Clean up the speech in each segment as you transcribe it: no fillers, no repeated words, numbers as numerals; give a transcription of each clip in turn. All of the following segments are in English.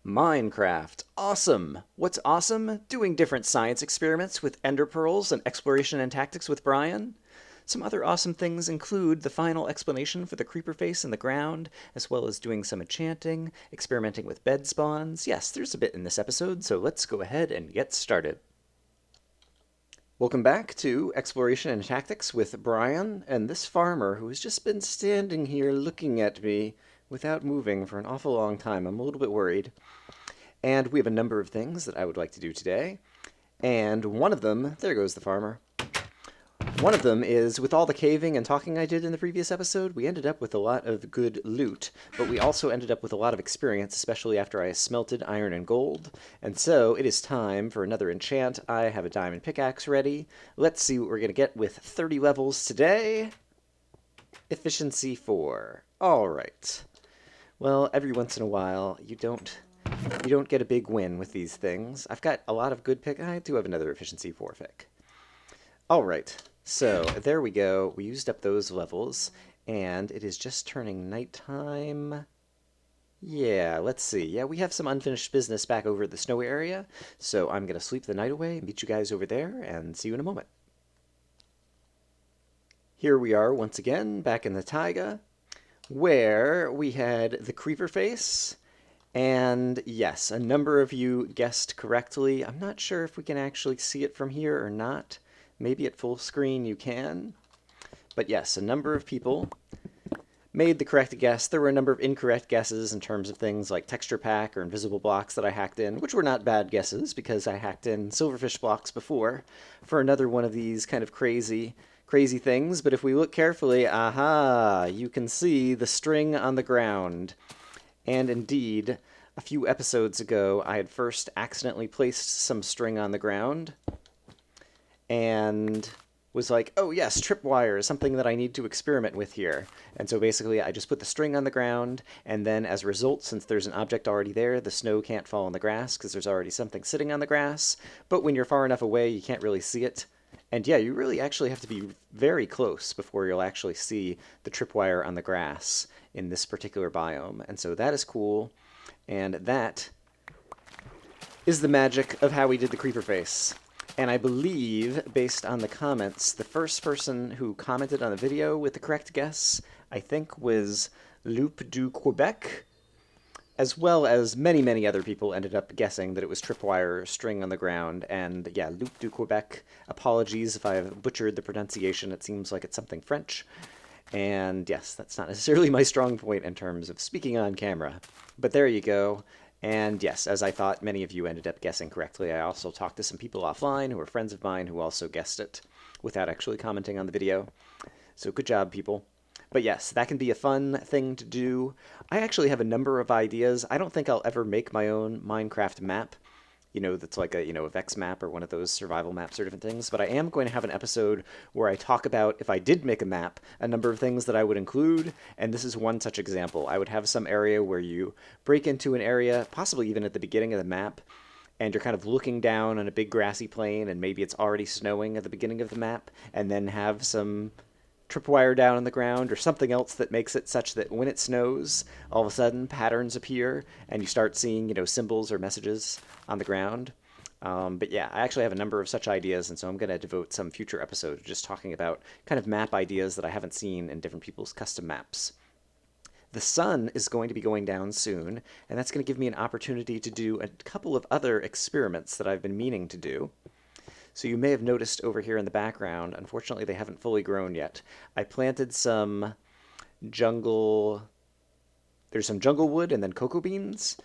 Minecraft. Awesome! What's awesome? Doing different science experiments with enderpearls and exploration and tactics with Brian. Some other awesome things include the final explanation for the creeper face in the ground, as well as doing some enchanting, experimenting with bed spawns. Yes, there's a bit in this episode, so let's go ahead and get started. Welcome back to Exploration and Tactics with Brian and this farmer who has just been standing here looking at me without moving for an awful long time. I'm a little bit worried. And we have a number of things that I would like to do today. And one of them, there goes the farmer. One of them is, with all the caving and talking I did in the previous episode, we ended up with a lot of good loot, but we also ended up with a lot of experience, especially after I smelted iron and gold. And so it is time for another enchant. I have a diamond pickaxe ready. Let's see what we're going to get with 30 levels today. Efficiency 4. All right. Well, every once in a while, you don't get a big win with these things. I've got a lot of good pick. I do have another efficiency 4 pick. All right. So there we go. We used up those levels, and it is just turning nighttime. Yeah, let's see. Yeah, we have some unfinished business back over at the snowy area, so I'm going to sleep the night away and meet you guys over there, and see you in a moment. Here we are once again, back in the taiga, where we had the creeper face, and yes, a number of you guessed correctly. I'm not sure if we can actually see it from here or not. Maybe at full screen you can. But yes, a number of people made the correct guess. There were a number of incorrect guesses in terms of things like texture pack or invisible blocks that I hacked in, which were not bad guesses because I hacked in silverfish blocks before for another one of these kind of crazy things. But if we look carefully, aha, you can see the string on the ground. And indeed, a few episodes ago, I had first accidentally placed some string on the ground and was like, oh yes, tripwire is something that I need to experiment with here. And so basically I just put the string on the ground, and then as a result, since there's an object already there, the snow can't fall on the grass because there's already something sitting on the grass. But when you're far enough away, you can't really see it. And yeah, you really actually have to be very close before you'll actually see the tripwire on the grass in this particular biome. And so that is cool. And that is the magic of how we did the creeper face. And I believe, based on the comments, the first person who commented on the video with the correct guess, I think, was Loup du Quebec, as well as many other people ended up guessing that it was tripwire string on the ground. And yeah, Loup du Quebec, apologies if I've butchered the pronunciation. It seems like it's something French. And yes, that's not necessarily my strong point in terms of speaking on camera. But there you go. And yes, as I thought, many of you ended up guessing correctly. I also talked to some people offline who are friends of mine who also guessed it without actually commenting on the video. So good job, people. But yes, that can be a fun thing to do. I actually have a number of ideas. I don't think I'll ever make my own Minecraft map, that's like a Vex map or one of those survival maps or different things. But I am going to have an episode where I talk about, if I did make a map, a number of things that I would include. And this is one such example. I would have some area where you break into an area, possibly even at the beginning of the map, and you're kind of looking down on a big grassy plain, and maybe it's already snowing at the beginning of the map, and then have some tripwire down on the ground or something else that makes it such that when it snows, all of a sudden patterns appear and you start seeing, symbols or messages on the ground. But yeah, I actually have a number of such ideas, and so I'm going to devote some future episodes just talking about kind of map ideas that I haven't seen in different people's custom maps. The sun is going to be going down soon, and that's going to give me an opportunity to do a couple of other experiments that I've been meaning to do. So you may have noticed over here in the background, unfortunately they haven't fully grown yet, I planted some jungle, there's some jungle wood and then cocoa beans,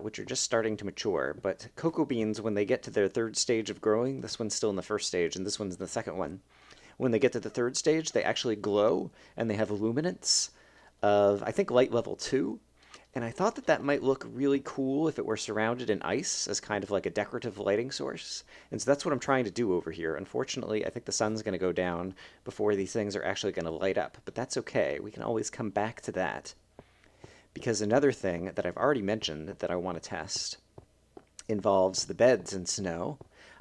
which are just starting to mature. But cocoa beans, when they get to their third stage of growing, this one's still in the first stage and this one's in the second one. When they get to the third stage, they actually glow and they have luminance of, I think, light level 2. And I thought that that might look really cool if it were surrounded in ice as kind of like a decorative lighting source. And so that's what I'm trying to do over here. Unfortunately, I think the sun's going to go down before these things are actually going to light up. But that's okay. We can always come back to that. Because another thing that I've already mentioned that I want to test involves the beds in snow.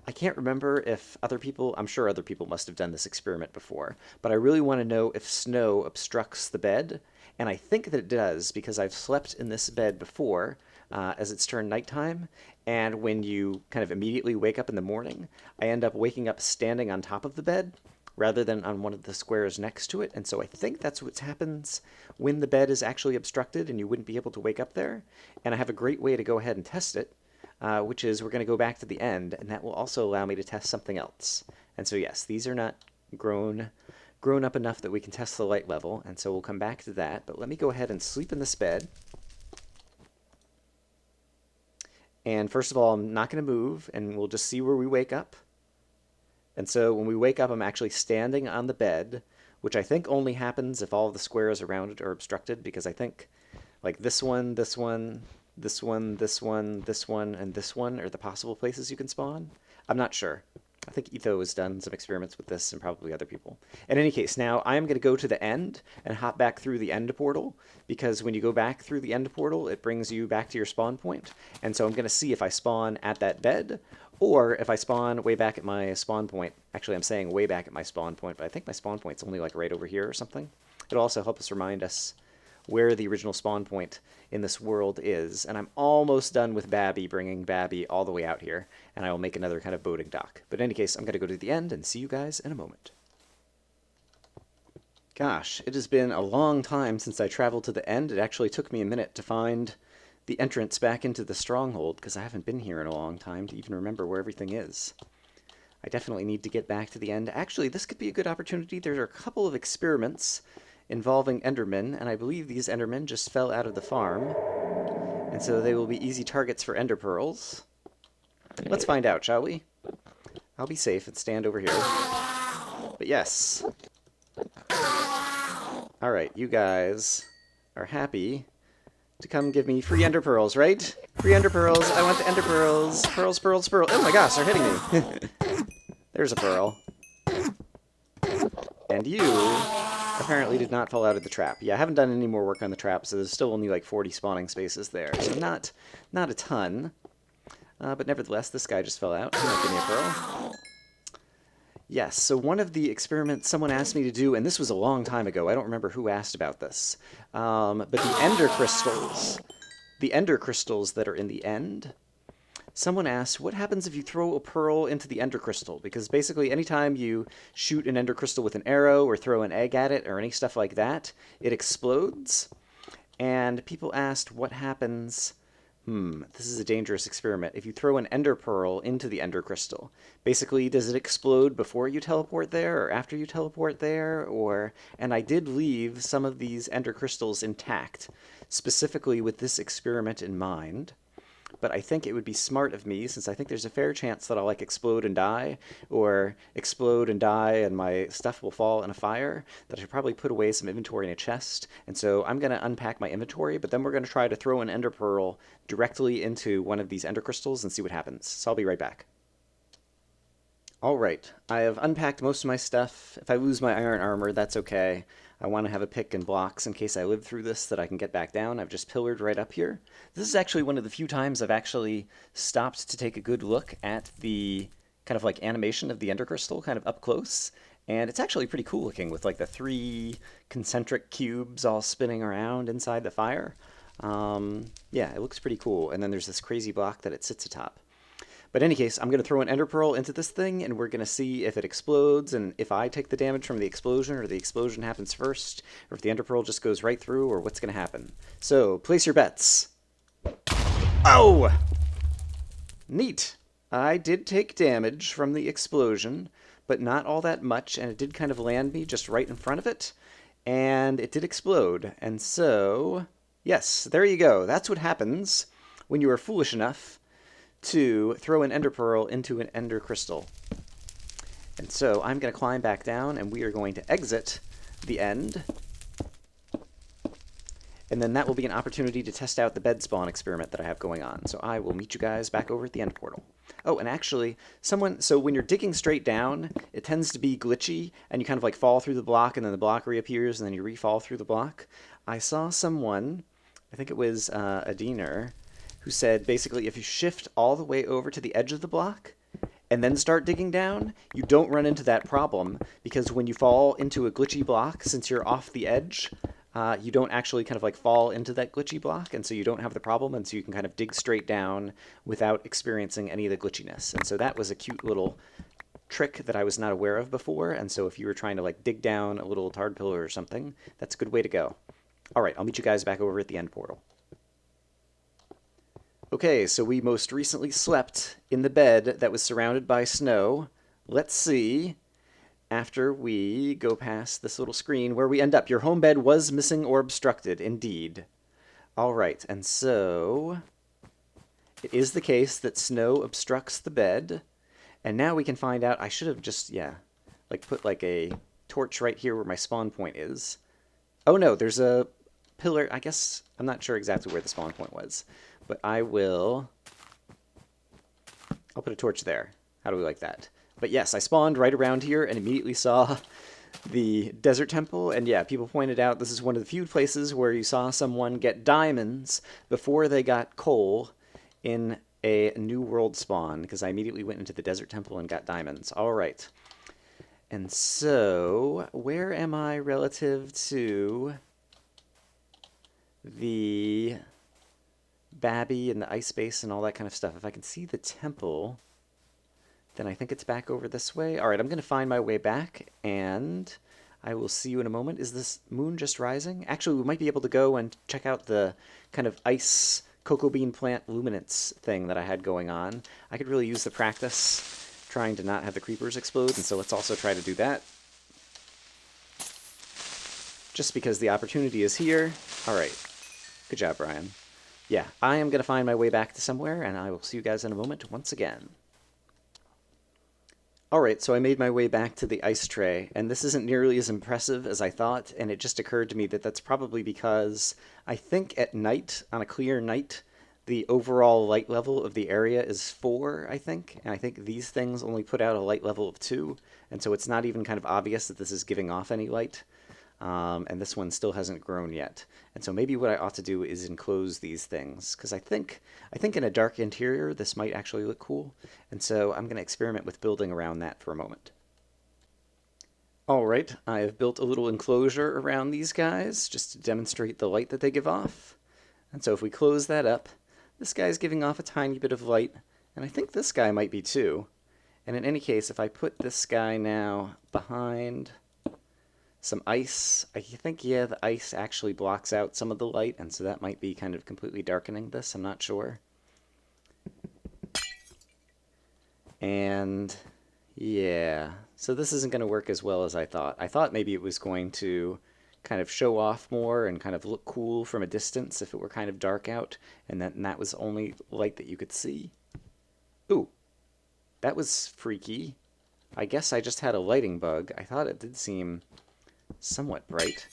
I can't remember if other people, I'm sure other people must have done this experiment before, but I really want to know if snow obstructs the bed. And I think that it does because I've slept in this bed before. as it's turned nighttime. And when you kind of immediately wake up in the morning, I end up waking up standing on top of the bed rather than on one of the squares next to it. And so I think that's what happens when the bed is actually obstructed and you wouldn't be able to wake up there. And I have a great way to go ahead and test it, which is we're going to go back to the end, and that will also allow me to test something else. And so yes, these are not grown up enough that we can test the light level, and so we'll come back to that. But let me go ahead and sleep in this bed. And first of all, I'm not going to move, and we'll just see where we wake up. And so when we wake up, I'm actually standing on the bed, which I think only happens if all of the squares around it are obstructed, because I think like this one, this one, this one, this one, this one, and this one are the possible places you can spawn. I'm not sure. I think Etho has done some experiments with this and probably other people. In any case, now I am going to go to the end and hop back through the end portal, because when you go back through the end portal, it brings you back to your spawn point. And so I'm going to see if I spawn at that bed or if I spawn way back at my spawn point. Actually, I'm saying way back at my spawn point, but I think my spawn point's only like right over here or something. It'll also help us remind us where the original spawn point in this world is. And I'm almost done with Babby, bringing Babby all the way out here, and I will make another kind of boating dock. But in any case, I'm going to go to the end and see you guys in a moment. Gosh, it has been a long time since I traveled to the end. It actually took me a minute to find the entrance back into the stronghold, because I haven't been here in a long time to even remember where everything is. I definitely need to get back to the end. Actually, this could be a good opportunity. There are a couple of experiments involving Endermen, and I believe these Endermen just fell out of the farm, and so they will be easy targets for enderpearls. Let's find out, shall we? I'll be safe and stand over here. But yes. Alright, you guys are happy to come give me free enderpearls, right? Free enderpearls. I want the enderpearls. Pearls, pearls, pearls. Oh my gosh, they're hitting me. There's a pearl. And you apparently did not fall out of the trap. Yeah, I haven't done any more work on the trap, so there's still only like 40 spawning spaces there. So not a ton. But nevertheless, this guy just fell out. He might give me a pearl. Yes, so one of the experiments someone asked me to do, and this was a long time ago, I don't remember who asked about this, but the ender crystals that are in the end, someone asked, what happens if you throw a pearl into the ender crystal? Because basically anytime you shoot an ender crystal with an arrow or throw an egg at it or any stuff like that, it explodes. And people asked what happens... this is a dangerous experiment. If you throw an ender pearl into the ender crystal, basically, does it explode before you teleport there or after you teleport there? And I did leave some of these ender crystals intact, specifically with this experiment in mind. But I think it would be smart of me, since I think there's a fair chance that I'll like explode and die, or explode and die and my stuff will fall in a fire, that I should probably put away some inventory in a chest. And so I'm going to unpack my inventory, but then we're going to try to throw an ender pearl directly into one of these ender crystals and see what happens. So I'll be right back. Alright, I have unpacked most of my stuff. If I lose my iron armor, that's okay. I want to have a pick and blocks in case I live through this that I can get back down. I've just pillared right up here. This is actually one of the few times I've actually stopped to take a good look at the kind of like animation of the ender crystal kind of up close. And it's actually pretty cool looking with like the 3 concentric cubes all spinning around inside the fire. Yeah, it looks pretty cool. And then there's this crazy block that it sits atop. But in any case, I'm going to throw an ender pearl into this thing, and we're going to see if it explodes, and if I take the damage from the explosion, or the explosion happens first, or if the ender pearl just goes right through, or what's going to happen. So, place your bets. Oh! Neat. I did take damage from the explosion, but not all that much, and it did kind of land me just right in front of it, and it did explode. And so, yes, there you go. That's what happens when you are foolish enough to throw an ender pearl into an ender crystal. And so I'm going to climb back down, and we are going to exit the end. And then that will be an opportunity to test out the bed spawn experiment that I have going on. So I will meet you guys back over at the end portal. Oh, and actually, so when you're digging straight down, it tends to be glitchy, and you kind of like fall through the block, and then the block reappears, and then you re-fall through the block. I saw someone, I think it was Adiner, who said basically if you shift all the way over to the edge of the block and then start digging down, you don't run into that problem, because when you fall into a glitchy block, since you're off the edge, you don't actually kind of like fall into that glitchy block, and so you don't have the problem, and so you can kind of dig straight down without experiencing any of the glitchiness. And so that was a cute little trick that I was not aware of before, and so if you were trying to like dig down a little hard pillar or something, that's a good way to go. All right, I'll meet you guys back over at the end portal. Okay, so we most recently slept in the bed that was surrounded by snow. Let's see, after we go past this little screen, where we end up. Your home bed was missing or obstructed, indeed. All right, and so it is the case that snow obstructs the bed. And now we can find out. I should have just, yeah, like put like a torch right here where my spawn point is. Oh no, there's a pillar. I guess I'm not sure exactly where the spawn point was, but I'll put a torch there. How do we like that? But yes, I spawned right around here and immediately saw the desert temple. And yeah, people pointed out this is one of the few places where you saw someone get diamonds before they got coal in a new world spawn, because I immediately went into the desert temple and got diamonds. All right. And so, where am I relative to the Babby and the ice base and all that kind of stuff? If I can see the temple, then I think it's back over this way. All right, I'm going to find my way back, and I will see you in a moment. Is this moon just rising? Actually, we might be able to go and check out the kind of ice cocoa bean plant luminance thing that I had going on. I could really use the practice trying to not have the creepers explode, and so let's also try to do that. Just because the opportunity is here. All right. Good job, Brian. Yeah, I am going to find my way back to somewhere, and I will see you guys in a moment once again. Alright, so I made my way back to the ice tray, and this isn't nearly as impressive as I thought, and it just occurred to me that that's probably because I think at night, on a clear night, the overall light level of the area is 4, I think, and I think these things only put out a light level of 2, and so it's not even kind of obvious that this is giving off any light. And this one still hasn't grown yet. And so maybe what I ought to do is enclose these things, because I think in a dark interior this might actually look cool. And so I'm going to experiment with building around that for a moment. All right, I have built a little enclosure around these guys just to demonstrate the light that they give off. And so if we close that up, this guy's giving off a tiny bit of light, and I think this guy might be too. And in any case, if I put this guy now behind some ice, I think, yeah, the ice actually blocks out some of the light, and so that might be kind of completely darkening this. I'm not sure. And yeah, so this isn't going to work as well as I thought. I thought maybe it was going to kind of show off more and kind of look cool from a distance if it were kind of dark out, and that was only light that you could see. Ooh, that was freaky. I guess I just had a lighting bug. I thought it did seem somewhat bright.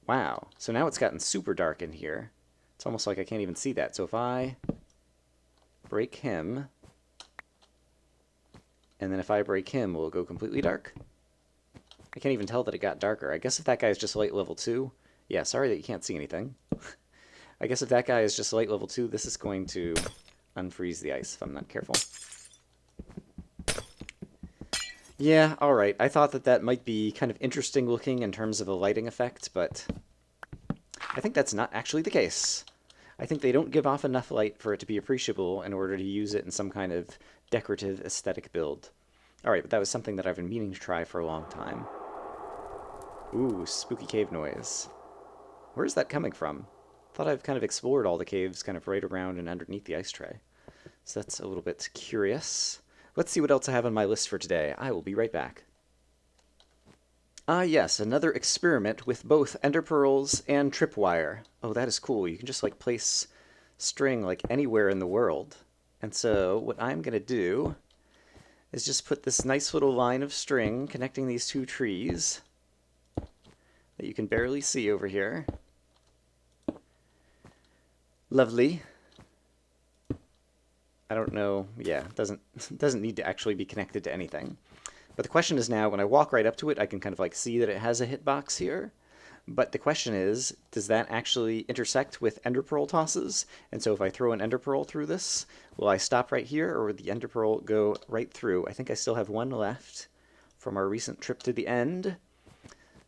Wow, so now it's gotten super dark in here. It's almost like I can't even see that. So if I break him, and then if I break him, will it go completely dark? I can't even tell that it got darker. I guess if that guy is just light level 2, yeah, sorry that you can't see anything. I guess if that guy is just light level 2, this is going to unfreeze the ice if I'm not careful. Yeah, alright. I thought that might be kind of interesting looking in terms of a lighting effect, but I think that's not actually the case. I think they don't give off enough light for it to be appreciable in order to use it in some kind of decorative aesthetic build. Alright, but that was something that I've been meaning to try for a long time. Ooh, spooky cave noise. Where's that coming from? Thought I've kind of explored all the caves kind of right around and underneath the ice tray. So that's a little bit curious. Let's see what else I have on my list for today. I will be right back. Ah yes, another experiment with both enderpearls and tripwire. Oh, that is cool. You can just like place string like anywhere in the world. And so what I'm going to do is just put this nice little line of string connecting these two trees that you can barely see over here. Lovely. I don't know, yeah, it doesn't need to actually be connected to anything. But the question is now, when I walk right up to it, I can kind of like see that it has a hitbox here. But the question is, does that actually intersect with enderpearl tosses? And so if I throw an enderpearl through this, will I stop right here, or will the enderpearl go right through? I think I still have one left from our recent trip to the end.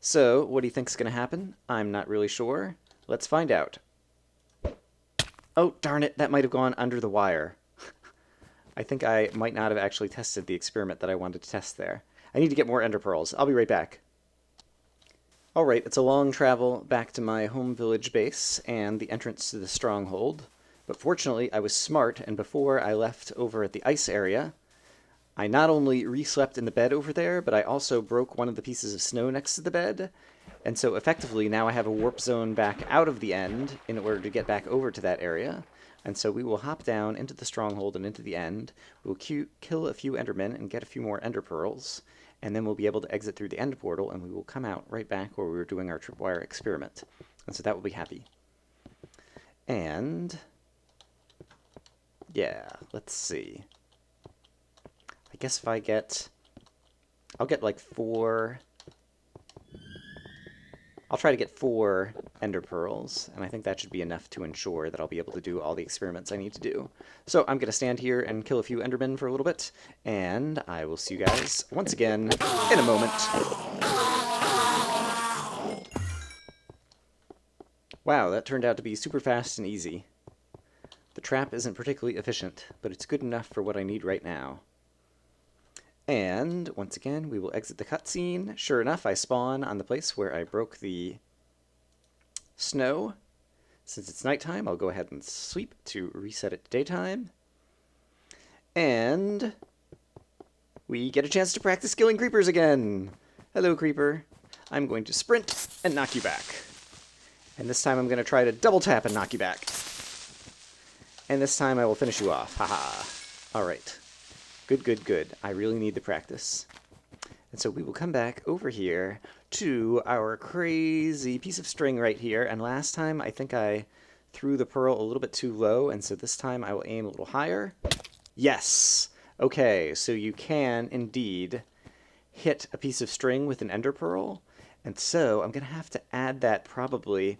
So, what do you think's going to happen? I'm not really sure. Let's find out. Oh, darn it, that might have gone under the wire. I think I might not have actually tested the experiment that I wanted to test there. I need to get more ender pearls. I'll be right back. Alright, it's a long travel back to my home village base and the entrance to the stronghold. But fortunately, I was smart, and before I left over at the ice area, I not only re-slept in the bed over there, but I also broke one of the pieces of snow next to the bed. And so effectively, now I have a warp zone back out of the end in order to get back over to that area. And so we will hop down into the stronghold and into the end. We'll kill a few endermen and get a few more ender pearls. And then we'll be able to exit through the end portal, and we will come out right back where we were doing our tripwire experiment. And so that will be happy. And yeah, let's see. I guess if I'll get like 4. I'll try to get 4 ender pearls, and I think that should be enough to ensure that I'll be able to do all the experiments I need to do. So I'm going to stand here and kill a few endermen for a little bit, and I will see you guys once again in a moment. Wow, that turned out to be super fast and easy. The trap isn't particularly efficient, but it's good enough for what I need right now. And once again, we will exit the cutscene. Sure enough, I spawn on the place where I broke the snow. Since it's nighttime, I'll go ahead and sleep to reset it to daytime. And we get a chance to practice killing creepers again. Hello, creeper. I'm going to sprint and knock you back. And this time I'm going to try to double tap and knock you back. And this time I will finish you off. Haha. All right. Good, good, good. I really need the practice. And so we will come back over here to our crazy piece of string right here. And last time I think I threw the pearl a little bit too low, and so this time I will aim a little higher. Yes! Okay, so you can indeed hit a piece of string with an ender pearl. And so I'm going to have to add that probably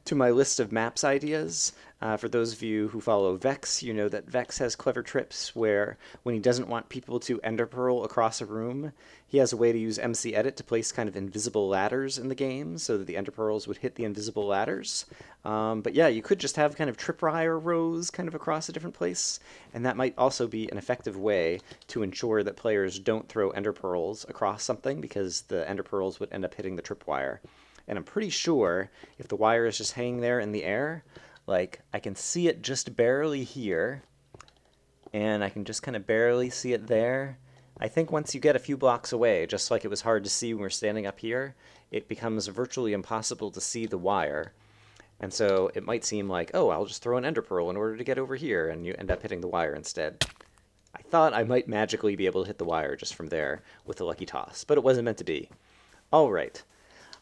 to my list of maps ideas. For those of you who follow Vex, you know that Vex has clever trips where when he doesn't want people to ender pearl across a room, he has a way to use MC Edit to place kind of invisible ladders in the game so that the ender pearls would hit the invisible ladders. But yeah, you could just have kind of tripwire rows kind of across a different place, and that might also be an effective way to ensure that players don't throw ender pearls across something, because the ender pearls would end up hitting the tripwire. And I'm pretty sure if the wire is just hanging there in the air, like, I can see it just barely here, and I can just kind of barely see it there. I think once you get a few blocks away, just like it was hard to see when we're standing up here, it becomes virtually impossible to see the wire. And so it might seem like, oh, I'll just throw an ender pearl in order to get over here, and you end up hitting the wire instead. I thought I might magically be able to hit the wire just from there with a lucky toss, but it wasn't meant to be. All right.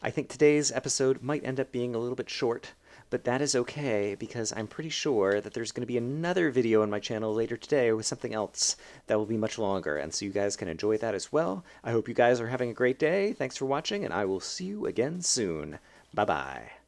I think today's episode might end up being a little bit short, but that is okay, because I'm pretty sure that there's going to be another video on my channel later today with something else that will be much longer, and so you guys can enjoy that as well. I hope you guys are having a great day. Thanks for watching, and I will see you again soon. Bye-bye.